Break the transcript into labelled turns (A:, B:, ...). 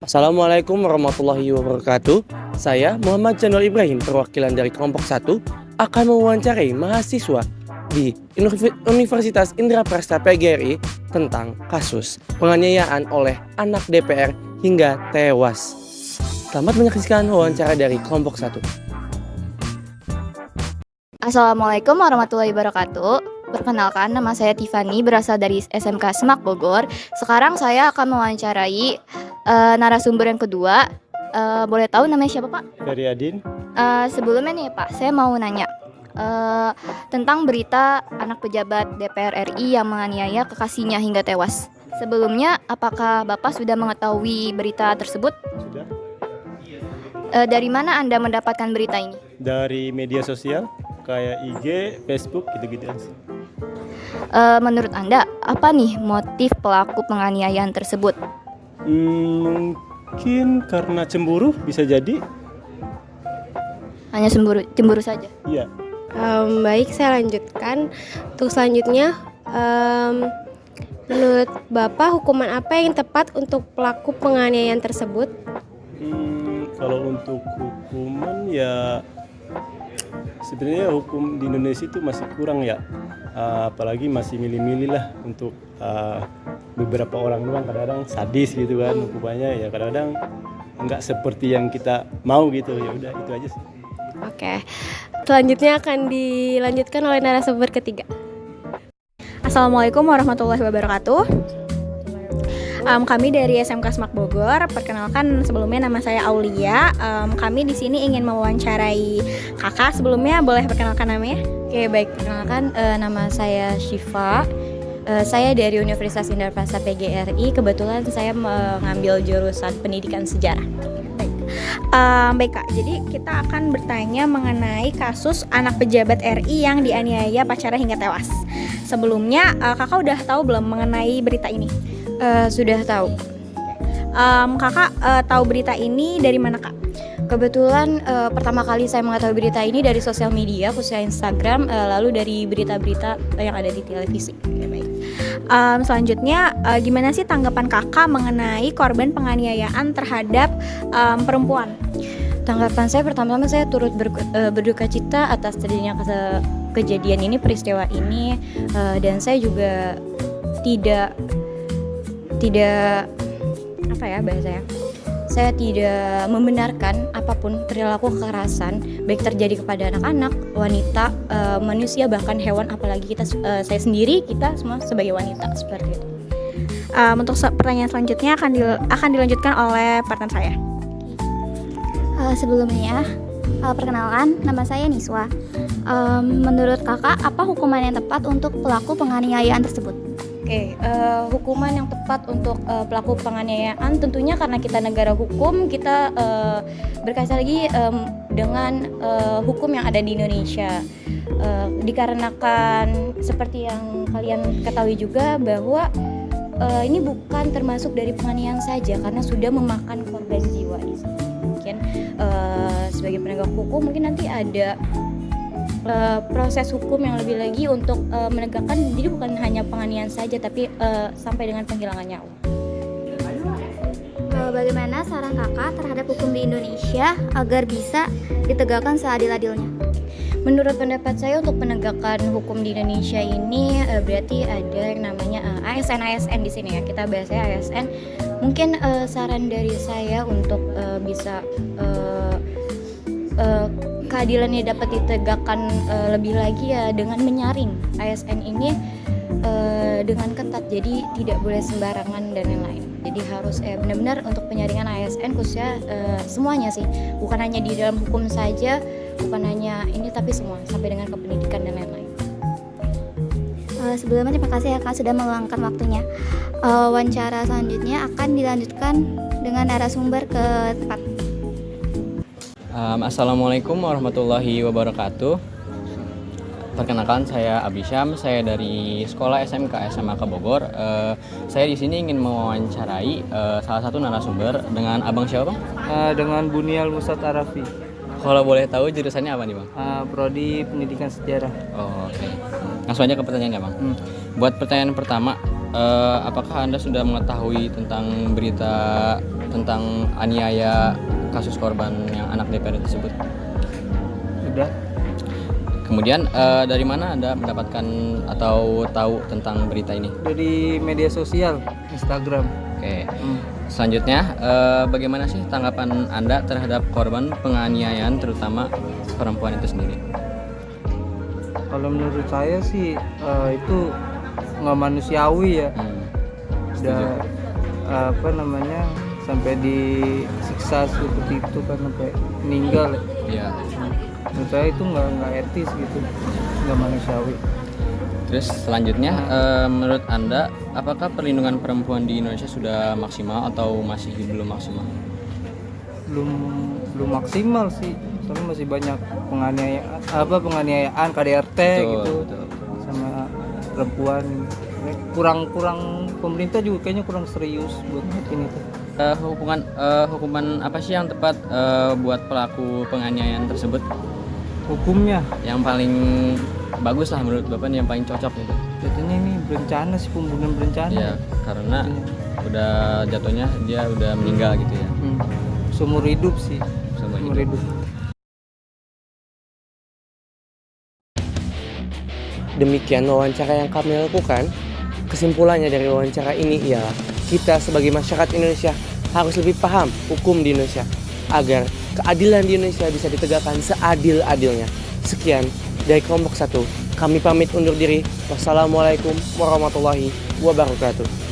A: Assalamualaikum warahmatullahi wabarakatuh. Saya Muhammad Januar Ibrahim, perwakilan dari kelompok 1, akan mewawancarai mahasiswa di Universitas Indraprasta PGRI tentang kasus penganiayaan oleh anak DPR hingga tewas. Selamat menyaksikan wawancara dari kelompok 1.
B: Assalamualaikum warahmatullahi wabarakatuh. Perkenalkan, nama saya Tiffany, berasal dari SMK Semak Bogor. Sekarang saya akan mewawancarai narasumber yang kedua. Boleh tahu namanya siapa, Pak?
C: Feryadin.
B: Sebelumnya nih, Pak, saya mau nanya tentang berita anak pejabat DPR RI yang menganiaya kekasihnya hingga tewas. Sebelumnya, apakah Bapak sudah mengetahui berita tersebut?
C: Sudah.
B: Dari mana Anda mendapatkan berita ini?
C: Dari media sosial kayak IG, Facebook gitu-gitu aja.
B: Menurut Anda, apa nih motif pelaku penganiayaan tersebut?
C: Mungkin karena cemburu, bisa jadi.
B: Hanya cemburu saja?
C: Iya.
D: Baik, saya lanjutkan. Untuk selanjutnya, menurut Bapak, hukuman apa yang tepat untuk pelaku penganiayaan tersebut?
C: Kalau untuk hukuman ya sebenarnya hukum di Indonesia itu masih kurang ya. Apalagi masih milih-milih lah untuk beberapa orang doang, kadang-kadang sadis gitu kan hukumannya, ya kadang-kadang nggak seperti yang kita mau gitu. Ya udah, itu aja sih.
D: Oke. Selanjutnya akan dilanjutkan oleh narasumber ketiga.
E: Assalamualaikum warahmatullahi wabarakatuh. Kami dari SMK Semak Bogor. Perkenalkan, sebelumnya nama saya Aulia. Kami di sini ingin mewawancarai kakak. Sebelumnya boleh perkenalkan namanya?
F: Oke, baik. Perkenalkan, nama saya Syifa. Saya dari Universitas Indraprasta PGRI. Kebetulan saya mengambil jurusan pendidikan sejarah.
E: Baik Kak, jadi kita akan bertanya mengenai kasus anak pejabat RI yang dianiaya pacarnya hingga tewas. Sebelumnya, kakak udah tahu belum mengenai berita ini?
F: Sudah tahu.
E: Kakak tahu berita ini dari mana, Kak?
F: Kebetulan pertama kali saya mengetahui berita ini dari sosial media, khususnya Instagram, lalu dari berita-berita yang ada di televisi.
E: Selanjutnya, gimana sih tanggapan kakak mengenai korban penganiayaan terhadap perempuan?
F: Tanggapan saya, pertama-tama saya turut berduka cita atas terjadinya kejadian ini, peristiwa ini, dan saya juga tidak apa ya bahasanya, saya tidak membenarkan apapun perilaku kekerasan, baik terjadi kepada anak-anak, wanita, manusia, bahkan hewan, apalagi saya sendiri, kita semua sebagai wanita, seperti itu.
E: Untuk pertanyaan selanjutnya akan dilanjutkan oleh partner saya.
B: Sebelumnya, perkenalkan, nama saya Niswa. Menurut kakak, apa hukuman yang tepat untuk pelaku penganiayaan tersebut?
F: Oke, hukuman yang tepat untuk pelaku penganiayaan, tentunya karena kita negara hukum, kita berkaca lagi dengan hukum yang ada di Indonesia. Dikarenakan seperti yang kalian ketahui juga bahwa ini bukan termasuk dari penganiayaan saja, karena sudah memakan korban jiwa di sini. Mungkin sebagai penegak hukum mungkin nanti ada proses hukum yang lebih lagi untuk menegakkan, jadi bukan hanya penganiayaan saja, tapi sampai dengan penghilangan nyawa.
B: Bagaimana saran kakak terhadap hukum di Indonesia agar bisa ditegakkan seadil-adilnya?
F: Menurut pendapat saya, untuk penegakan hukum di Indonesia ini berarti ada yang namanya ASN di sini ya. Kita bahasnya ASN. Mungkin saran dari saya untuk bisa keadilannya dapat ditegakkan lebih lagi ya dengan menyaring ASN ini dengan ketat, jadi tidak boleh sembarangan dan lain-lain. Jadi harus benar-benar untuk penyaringan ASN khususnya semuanya sih, bukan hanya di dalam hukum saja, bukan hanya ini tapi semua sampai dengan ke pendidikan dan lain-lain.
B: Sebelumnya terima kasih ya Kak sudah meluangkan waktunya. Wawancara selanjutnya akan dilanjutkan dengan narasumber keempat.
G: Assalamualaikum warahmatullahi wabarakatuh. Perkenalkan, saya Abisyam, saya dari sekolah SMK SMA Bogor. Saya di sini ingin mewawancarai salah satu narasumber dengan abang siapa, Bang?
H: Dengan Bunial Musad Arafi.
G: Kalau boleh tahu jurusannya apa nih, Bang?
H: Prodi Pendidikan Sejarah.
G: Oh, oke. Langsung aja ke pertanyaannya, Bang. Buat pertanyaan pertama, apakah Anda sudah mengetahui tentang berita tentang aniaya kasus korban yang anak DPR tersebut?
H: Sudah.
G: Kemudian dari mana Anda mendapatkan atau tahu tentang berita ini?
H: Dari media sosial, Instagram.
G: Oke. Selanjutnya, bagaimana sih tanggapan Anda terhadap korban penganiayaan, terutama perempuan itu sendiri?
H: Kalau menurut saya sih itu nggak manusiawi ya. Udah apa namanya sampai disiksa seperti itu kan sampai meninggal.
G: Iya.
H: Menurut saya itu nggak etis gitu, nggak manusiawi.
G: Terus selanjutnya, menurut Anda, apakah perlindungan perempuan di Indonesia sudah maksimal atau masih belum maksimal?
H: Belum maksimal sih, soalnya masih banyak penganiayaan KDRT gitu
G: Betul.
H: sama perempuan. Kurang pemerintah juga kayaknya kurang serius buat ini tuh.
G: Hukuman apa sih yang tepat buat pelaku penganiayaan tersebut?
H: Hukumnya
G: Yang paling bagus lah menurut Bapak nih, yang paling cocok gitu.
H: jatuhnya ini berencana sih, pembunuhan berencana.
G: Iya, karena udah jatuhnya dia udah meninggal gitu ya.
H: Seumur hidup sih.
G: Seumur
H: Seumur
G: hidup.
H: hidup.
A: Demikian wawancara yang kami lakukan. Kesimpulannya dari wawancara ini ialah kita sebagai masyarakat Indonesia harus lebih paham hukum di Indonesia agar keadilan di Indonesia bisa ditegakkan seadil-adilnya. Sekian dari kelompok 1. Kami pamit undur diri. Wassalamualaikum warahmatullahi wabarakatuh.